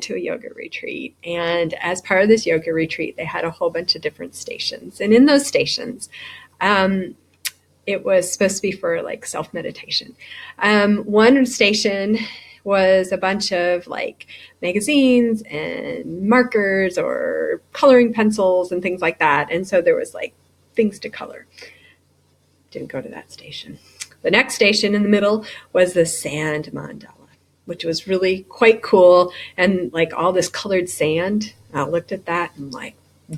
to a yoga retreat, and as part of this yoga retreat, they had a whole bunch of different stations. And in those stations, it was supposed to be for like self-meditation. One station was a bunch of like magazines and markers or coloring pencils and things like that. And so there was like things to color. Didn't go to that station. The next station in the middle was the sand mandala, which was really quite cool. And like all this colored sand, I looked at that and like,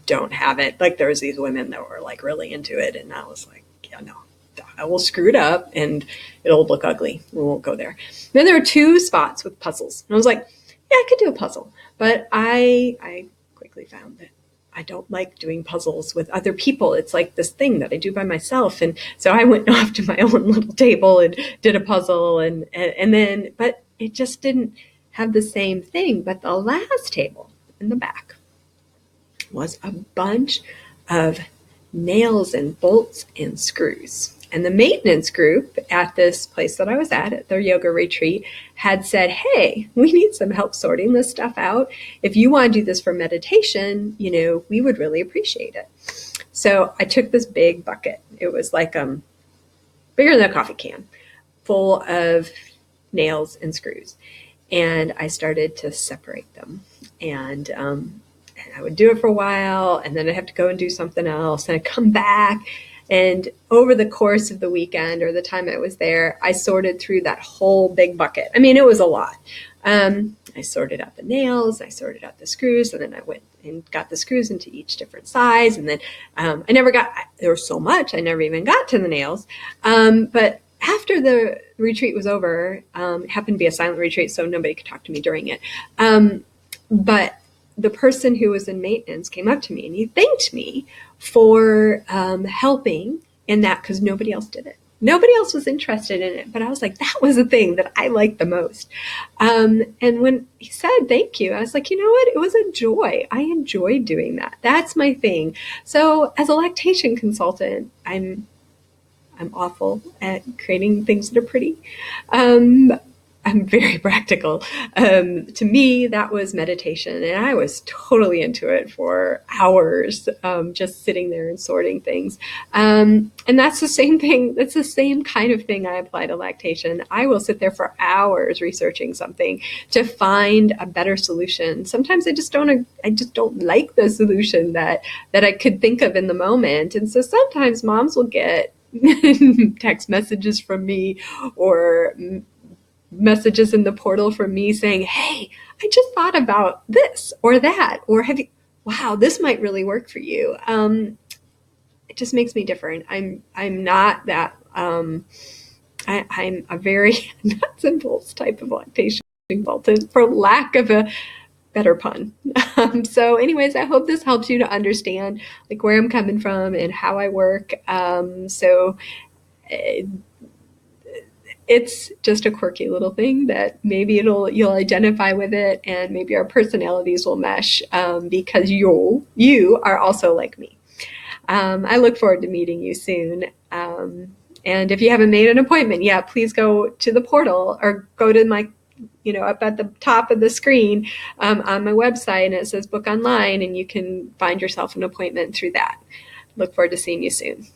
don't have it. Like there was these women that were like really into it. And I was like, yeah, no, I will screw it up and it'll look ugly. We won't go there. Then there were 2 spots with puzzles. And I was like, yeah, I could do a puzzle. But I quickly found that I don't like doing puzzles with other people. It's like this thing that I do by myself. And so I went off to my own little table and did a puzzle and then, but it just didn't have the same thing. But the last table in the back was a bunch of nails and bolts and screws. And the maintenance group at this place that I was at their yoga retreat, had said, hey, we need some help sorting this stuff out. If you want to do this for meditation, we would really appreciate it. So I took this big bucket. It was like bigger than a coffee can, full of nails and screws. And I started to separate them. And I would do it for a while, and then I'd have to go and do something else, and I'd come back. And over the course of the weekend or the time I was there, I sorted through that whole big bucket. I mean, it was a lot. I sorted out the nails, I sorted out the screws, and then I went and got the screws into each different size. And then there was so much, I never even got to the nails. But after the retreat was over, it happened to be a silent retreat, so nobody could talk to me during it. But the person who was in maintenance came up to me and he thanked me for helping in that, because nobody else did it. Nobody else was interested in it. But I was like, that was the thing that I liked the most. And when he said thank you, I was like, you know what? It was a joy. I enjoyed doing that. That's my thing. So as a lactation consultant, I'm awful at creating things that are pretty. I'm very practical. To me, that was meditation, and I was totally into it for hours, just sitting there and sorting things. And that's the same thing. That's the same kind of thing I apply to lactation. I will sit there for hours researching something to find a better solution. Sometimes I just don't like the solution that I could think of in the moment. And so sometimes moms will get text messages from me or messages in the portal from me saying, hey, I just thought about this or that, or wow, this might really work for you. It just makes me different. I'm not that, I'm a very nuts and bolts type of lactation consultant, for lack of a better pun. So anyways, I hope this helps you to understand like where I'm coming from and how I work. It's just a quirky little thing that maybe you'll identify with it, and maybe our personalities will mesh, because you are also like me. I look forward to meeting you soon. And if you haven't made an appointment yet, please go to the portal or go to my, up at the top of the screen on my website, and it says book online, and you can find yourself an appointment through that. Look forward to seeing you soon.